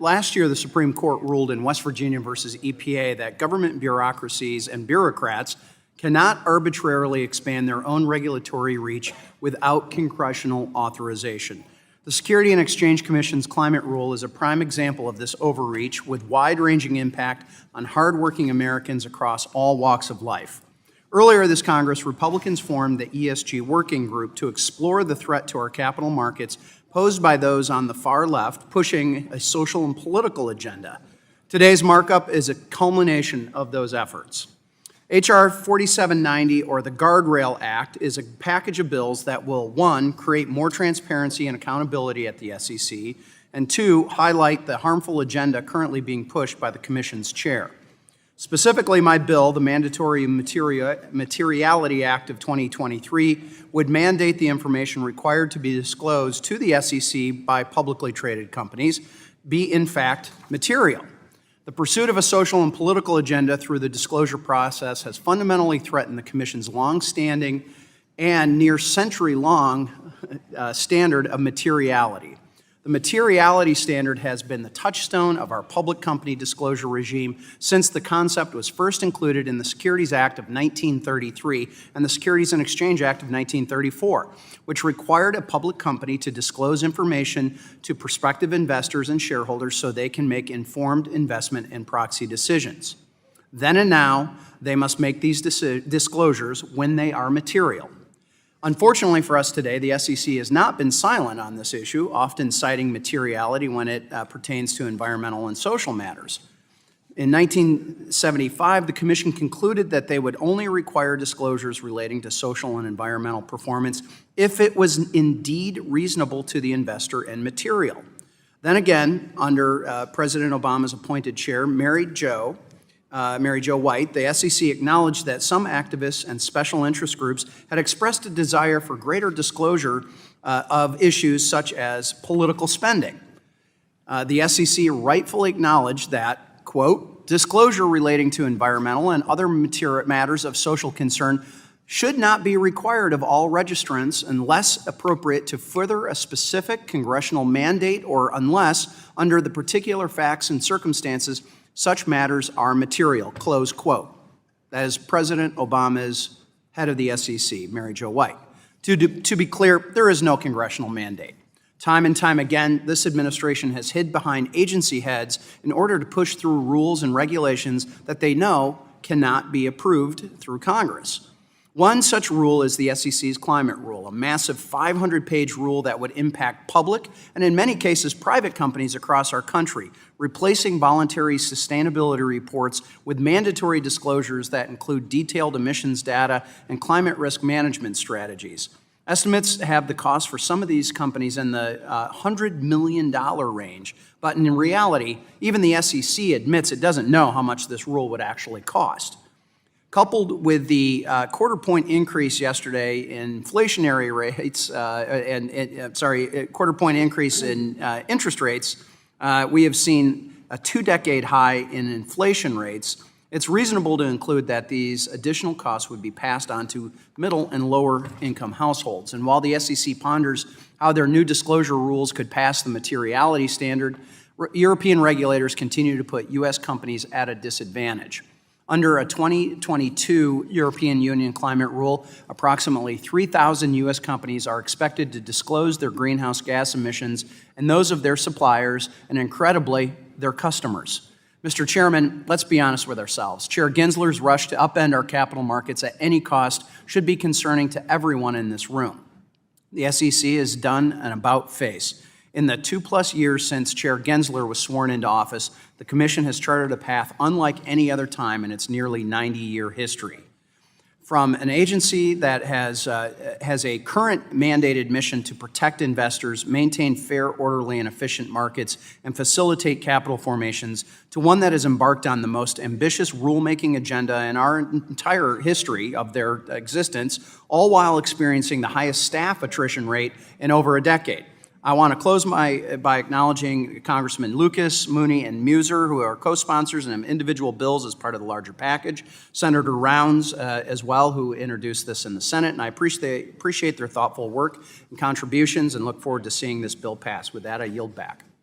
Last year, the Supreme Court ruled in West Virginia versus EPA that government bureaucracies and bureaucrats cannot arbitrarily expand their own regulatory reach without congressional authorization. The Securities and Exchange Commission's climate rule is a prime example of this overreach with wide-ranging impact on hardworking Americans across all walks of life. Earlier this Congress, Republicans formed the ESG Working Group to explore the threat to our capital markets posed by those on the far left pushing a social and political agenda. Today's markup is a culmination of those efforts. H.R. 4790, or the Guardrail Act, is a package of bills that will, 1, create more transparency and accountability at the SEC, and 2, highlight the harmful agenda currently being pushed by the Commission's chair. Specifically, my bill, the Mandatory Materiality Act of 2023, would mandate the information required to be disclosed to the SEC by publicly traded companies be, in fact, material. The pursuit of a social and political agenda through the disclosure process has fundamentally threatened the Commission's long-standing and near century-long standard of materiality. The materiality standard has been the touchstone of our public company disclosure regime since the concept was first included in the Securities Act of 1933 and the Securities and Exchange Act of 1934, which required a public company to disclose information to prospective investors and shareholders so they can make informed investment and proxy decisions. Then and now, they must make these disclosures when they are material. Unfortunately for us today, the SEC has not been silent on this issue, often citing materiality when it pertains to environmental and social matters. In 1975, the Commission concluded that they would only require disclosures relating to social and environmental performance if it was indeed reasonable to the investor and material. Then again, under President Obama's appointed chair, Mary Jo White, the SEC acknowledged that some activists and special interest groups had expressed a desire for greater disclosure of issues such as political spending. The SEC rightfully acknowledged that, quote, disclosure relating to environmental and other matters of social concern should not be required of all registrants unless appropriate to further a specific congressional mandate or unless, under the particular facts and circumstances, such matters are material, close quote. That is President Obama's head of the SEC, Mary Jo White. To be clear, there is no congressional mandate. Time and time again, this administration has hid behind agency heads in order to push through rules and regulations that they know cannot be approved through Congress. One such rule is the SEC's climate rule, a massive 500-page rule that would impact public and in many cases private companies across our country, replacing voluntary sustainability reports with mandatory disclosures that include detailed emissions data and climate risk management strategies. Estimates have the cost for some of these companies in the $100 million range, but in reality, even the SEC admits it doesn't know how much this rule would actually cost. Coupled with the quarter-point increase yesterday in inflationary rates, quarter-point increase in interest rates, we have seen a two-decade high in inflation rates. It's reasonable to include that these additional costs would be passed on to middle and lower-income households. And while the SEC ponders how their new disclosure rules could pass the materiality standard, European regulators continue to put U.S. companies at a disadvantage. Under a 2022 European Union climate rule, approximately 3,000 U.S. companies are expected to disclose their greenhouse gas emissions and those of their suppliers, and incredibly, their customers. Mr. Chairman, let's be honest with ourselves. Chair Gensler's rush to upend our capital markets at any cost should be concerning to everyone in this room. The SEC has done an about-face. In the 2+ years since Chair Gensler was sworn into office, the Commission has charted a path unlike any other time in its nearly 90-year history. From an agency that has a current mandated mission to protect investors, maintain fair, orderly, and efficient markets, and facilitate capital formations, to one that has embarked on the most ambitious rulemaking agenda in our entire history of their existence, all while experiencing the highest staff attrition rate in over a decade. I want to close by acknowledging Congressman Lucas, Mooney, and Muser, who are co-sponsors and individual bills as part of the larger package. Senator Rounds, as well, who introduced this in the Senate, and I appreciate their thoughtful work and contributions and look forward to seeing this bill pass. With that, I yield back.